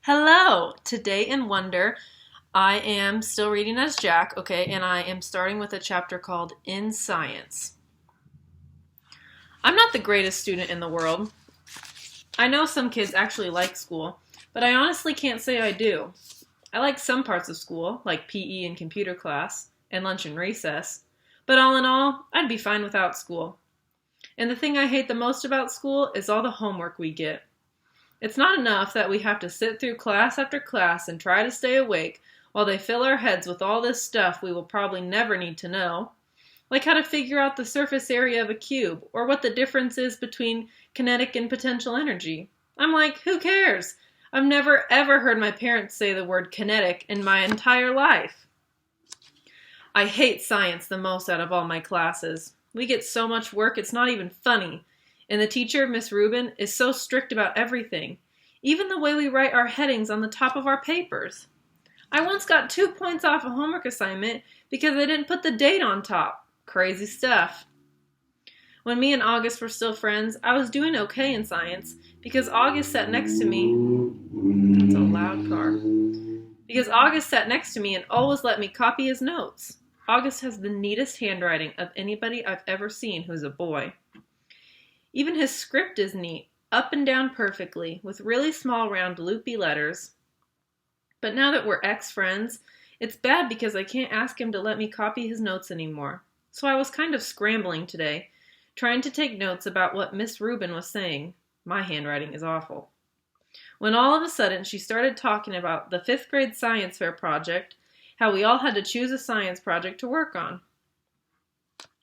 Hello! Today in Wonder, I am still reading as Jack, okay, and I am starting with a chapter called In Science. I'm not the greatest student in the world. I know some kids actually like school, but I honestly can't say I do. I like some parts of school, like PE and computer class, and lunch and recess, but all in all, I'd be fine without school. And the thing I hate the most about school is all the homework we get. It's not enough that we have to sit through class after class and try to stay awake while they fill our heads with all this stuff we will probably never need to know, like how to figure out the surface area of a cube or what the difference is between kinetic and potential energy. I'm like, who cares? I've never ever heard my parents say the word kinetic in my entire life. I hate science the most out of all my classes. We get so much work it's not even funny. And the teacher, Miss Rubin, is so strict about everything, even the way we write our headings on the top of our papers. I once got 2 points off a homework assignment because I didn't put the date on top. Crazy stuff. When me and August were still friends, I was doing okay in science because August sat next to me. That's a loud car. Because August sat next to me and always let me copy his notes. August has the neatest handwriting of anybody I've ever seen who's a boy. Even his script is neat, up and down perfectly, with really small round loopy letters. But now that we're ex-friends, it's bad because I can't ask him to let me copy his notes anymore. So I was kind of scrambling today, trying to take notes about what Miss Rubin was saying. My handwriting is awful. When all of a sudden she started talking about the 5th grade science fair project, how we all had to choose a science project to work on.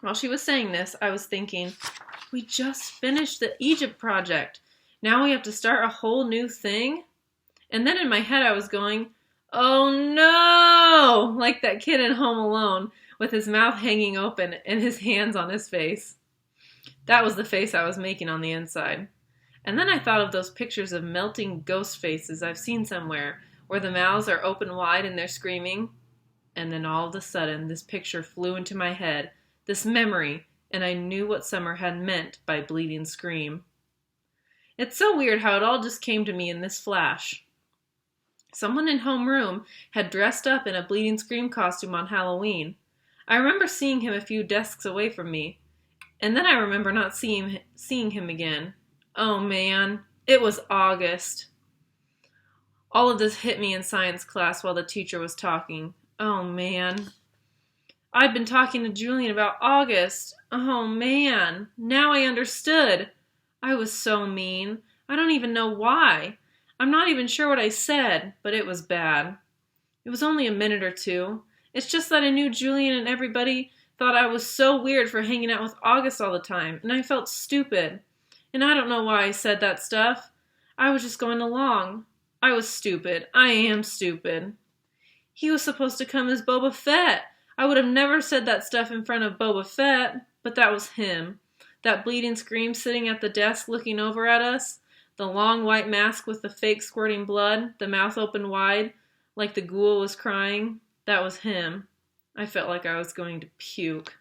While she was saying this, I was thinking, we just finished the Egypt project. Now we have to start a whole new thing? And then in my head I was going, oh no! Like that kid in Home Alone with his mouth hanging open and his hands on his face. That was the face I was making on the inside. And then I thought of those pictures of melting ghost faces I've seen somewhere, where the mouths are open wide and they're screaming. And then all of a sudden this picture flew into my head, this memory, and I knew what Summer had meant by bleeding scream. It's so weird how it all just came to me in this flash. Someone in homeroom had dressed up in a bleeding scream costume on Halloween. I remember seeing him a few desks away from me, and then I remember not seeing him again. Oh man, it was August. All of this hit me in science class while the teacher was talking. Oh man. I'd been talking to Julian about August. Oh man, now I understood. I was so mean. I don't even know why. I'm not even sure what I said, but it was bad. It was only a minute or two. It's just that I knew Julian and everybody thought I was so weird for hanging out with August all the time, and I felt stupid. And I don't know why I said that stuff. I was just going along. I was stupid. I am stupid. He was supposed to come as Boba Fett. I would have never said that stuff in front of Boba Fett, but that was him. That bleeding scream sitting at the desk looking over at us, the long white mask with the fake squirting blood, the mouth open wide, like the ghoul was crying, that was him. I felt like I was going to puke.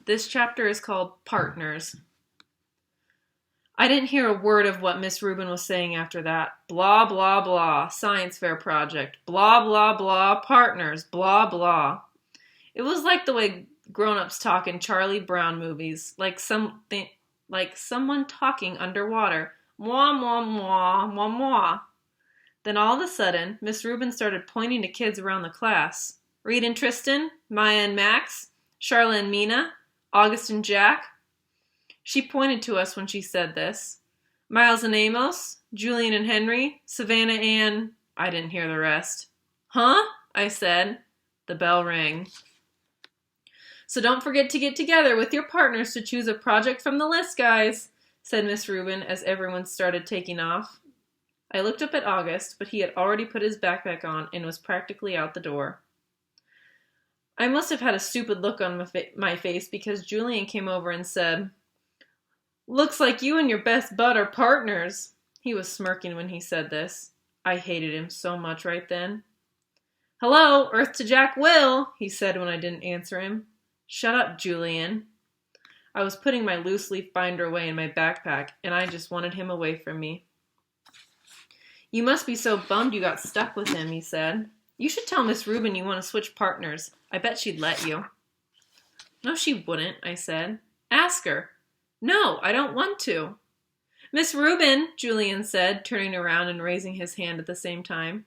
This chapter is called Partners. I didn't hear a word of what Miss Rubin was saying after that. Blah, blah, blah, science fair project. Blah, blah, blah, partners. Blah, blah. It was like the way grown-ups talk in Charlie Brown movies, like someone talking underwater. Mwah, mwah, mwah, mwah, mwah. Then all of a sudden, Miss Rubin started pointing to kids around the class. Reed and Tristan, Maya and Max, Charla and Mina, August and Jack. She pointed to us when she said this. Miles and Amos, Julian and Henry, Savannah and... I didn't hear the rest. Huh? I said. The bell rang. So don't forget to get together with your partners to choose a project from the list, guys, said Miss Rubin as everyone started taking off. I looked up at August, but he had already put his backpack on and was practically out the door. I must have had a stupid look on my face because Julian came over and said, looks like you and your best bud are partners. He was smirking when he said this. I hated him so much right then. Hello, Earth to Jack Will, he said when I didn't answer him. Shut up, Julian. I was putting my loose leaf binder away in my backpack, and I just wanted him away from me. You must be so bummed you got stuck with him, he said. You should tell Miss Rubin you want to switch partners. I bet she'd let you. No, she wouldn't, I said. Ask her. No, I don't want to. Miss Rubin, Julian said, turning around and raising his hand at the same time.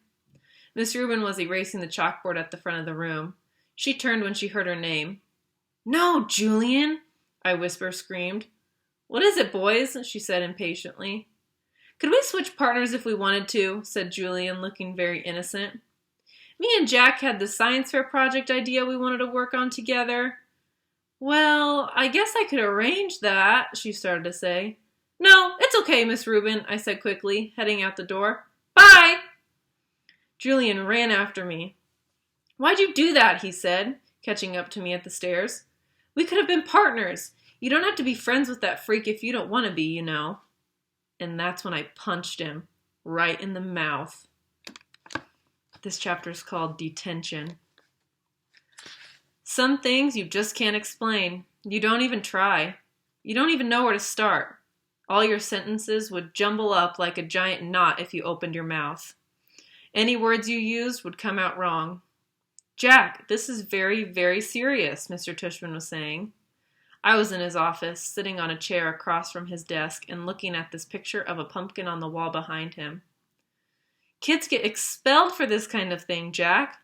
Miss Rubin was erasing the chalkboard at the front of the room. She turned when she heard her name. No, Julian, I screamed. What is it, boys? She said impatiently. Could we switch partners if we wanted to? Said Julian, looking very innocent. Me and Jack had the science fair project idea we wanted to work on together. Well, I guess I could arrange that, she started to say. No, it's okay, Miss Rubin, I said quickly, heading out the door. Bye! Julian ran after me. Why'd you do that, he said, catching up to me at the stairs. We could have been partners. You don't have to be friends with that freak if you don't want to be, you know. And that's when I punched him, right in the mouth. This chapter is called Detention. Some things you just can't explain. You don't even try. You don't even know where to start. All your sentences would jumble up like a giant knot if you opened your mouth. Any words you used would come out wrong. Jack, this is very, very serious, Mr. Tushman was saying. I was in his office, sitting on a chair across from his desk and looking at this picture of a pumpkin on the wall behind him. Kids get expelled for this kind of thing, Jack.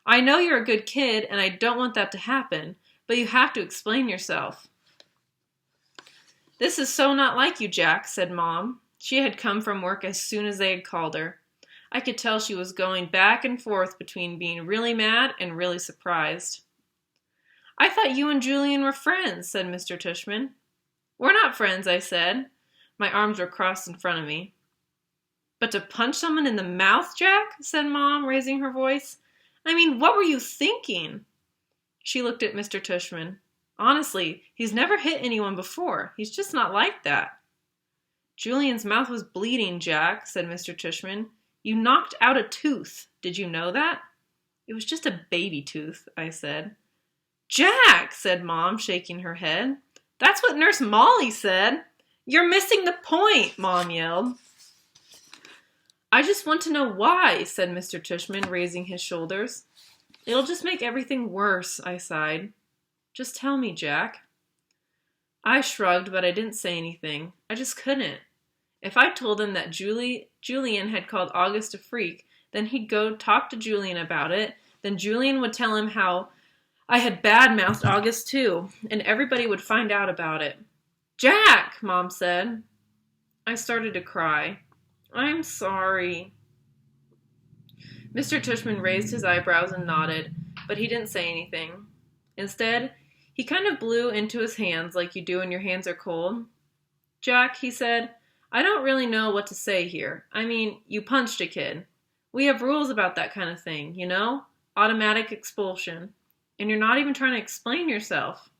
I know you're a good kid, and I don't want that to happen, but you have to explain yourself. This is so not like you, Jack, said Mom. She had come from work as soon as they had called her. I could tell she was going back and forth between being really mad and really surprised. I thought you and Julian were friends, said Mr. Tushman. We're not friends, I said. My arms were crossed in front of me. But to punch someone in the mouth, Jack? Said Mom, raising her voice. I mean, what were you thinking? She looked at Mr. Tushman. Honestly, he's never hit anyone before. He's just not like that. Julian's mouth was bleeding, Jack, said Mr. Tushman. You knocked out a tooth. Did you know that? It was just a baby tooth, I said. Jack, said Mom, shaking her head. That's what Nurse Molly said. You're missing the point, Mom yelled. I just want to know why, said Mr. Tushman, raising his shoulders. It'll just make everything worse, I sighed. Just tell me, Jack. I shrugged, but I didn't say anything. I just couldn't. If I told him that Julian had called August a freak, then he'd go talk to Julian about it. Then Julian would tell him how I had bad-mouthed August too, and everybody would find out about it. Jack, Mom said. I started to cry. I'm sorry. Mr. Tushman raised his eyebrows and nodded, but he didn't say anything. Instead, he kind of blew into his hands like you do when your hands are cold. Jack, he said, I don't really know what to say here. I mean, you punched a kid. We have rules about that kind of thing, you know? Automatic expulsion. And you're not even trying to explain yourself.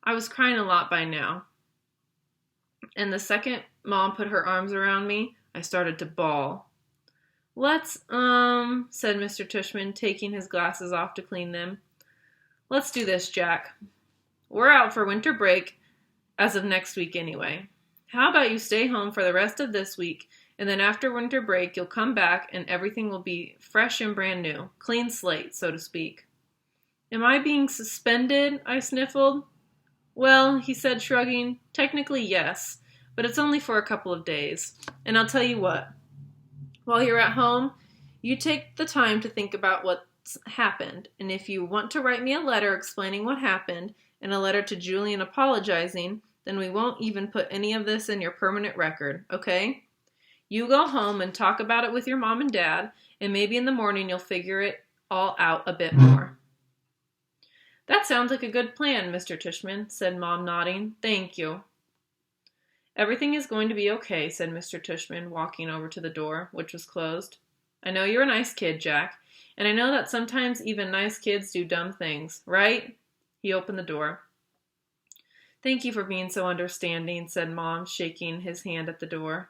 I was crying a lot by now. And the second Mom put her arms around me, I started to bawl. Let's, said Mr. Tushman, taking his glasses off to clean them. Let's do this, Jack. We're out for winter break as of next week anyway. How about you stay home for the rest of this week, and then after winter break, you'll come back and everything will be fresh and brand new. Clean slate, so to speak. Am I being suspended? I sniffled. Well, he said, shrugging, technically yes, but it's only for a couple of days. And I'll tell you what. While you're at home, you take the time to think about what's happened, and if you want to write me a letter explaining what happened, and a letter to Julian apologizing, then we won't even put any of this in your permanent record, okay? You go home and talk about it with your mom and dad, and maybe in the morning you'll figure it all out a bit more. That sounds like a good plan, Mr. Tushman, said Mom, nodding. Thank you. Everything is going to be okay, said Mr. Tushman, walking over to the door, which was closed. I know you're a nice kid, Jack, and I know that sometimes even nice kids do dumb things, right? He opened the door. Thank you for being so understanding, said Mom, shaking his hand at the door.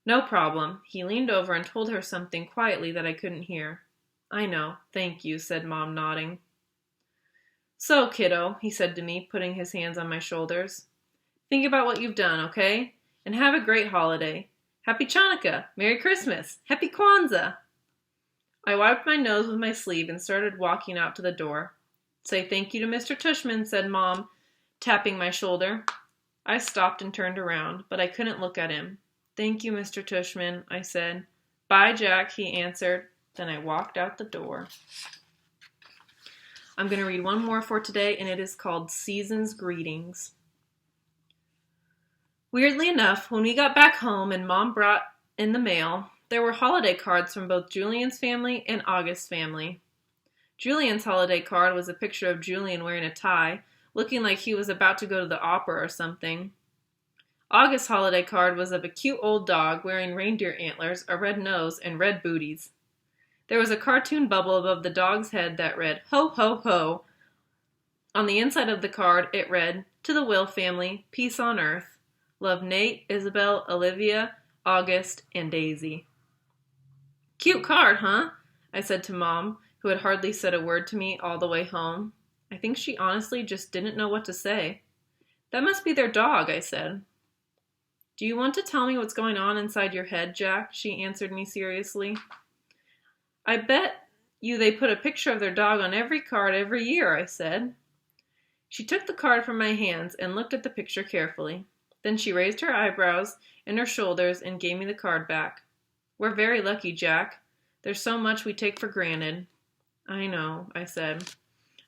No problem. He leaned over and told her something quietly that I couldn't hear. I know. Thank you, said Mom, nodding. So, kiddo, he said to me, putting his hands on my shoulders. Think about what you've done, okay? And have a great holiday. Happy Chanukah! Merry Christmas! Happy Kwanzaa! I wiped my nose with my sleeve and started walking out to the door. Say thank you to Mr. Tushman, said Mom, tapping my shoulder. I stopped and turned around, but I couldn't look at him. Thank you, Mr. Tushman, I said. Bye, Jack, he answered. Then I walked out the door. I'm going to read one more for today, and it is called Season's Greetings. Weirdly enough, when we got back home and Mom brought in the mail, there were holiday cards from both Julian's family and August's family. Julian's holiday card was a picture of Julian wearing a tie, looking like he was about to go to the opera or something. August's holiday card was of a cute old dog wearing reindeer antlers, a red nose, and red booties. There was a cartoon bubble above the dog's head that read, Ho, ho, ho. On the inside of the card, it read, To the Will family, peace on earth. Love Nate, Isabel, Olivia, August, and Daisy. Cute card, huh? I said to Mom, who had hardly said a word to me all the way home. I think she honestly just didn't know what to say. That must be their dog, I said. Do you want to tell me what's going on inside your head, Jack? She answered me seriously. I bet you they put a picture of their dog on every card every year, I said. She took the card from my hands and looked at the picture carefully. Then she raised her eyebrows and her shoulders and gave me the card back. We're very lucky, Jack. There's so much we take for granted. I know, I said.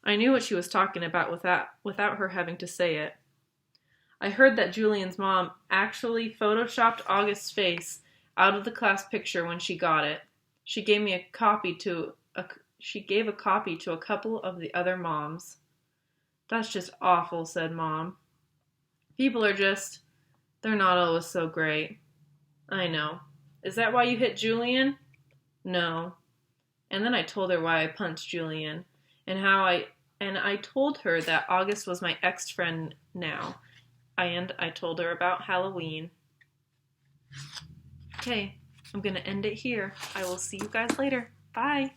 I knew what she was talking about without her having to say it. I heard that Julian's mom actually photoshopped August's face out of the class picture when she got it. She gave a copy to a couple of the other moms. That's just awful, said Mom. People they're not always so great. I know. Is that why you hit Julian? No. And then I told her why I punched Julian, and I told her that August was my ex-friend now. And I told her about Halloween. Okay, I'm going to end it here. I will see you guys later. Bye.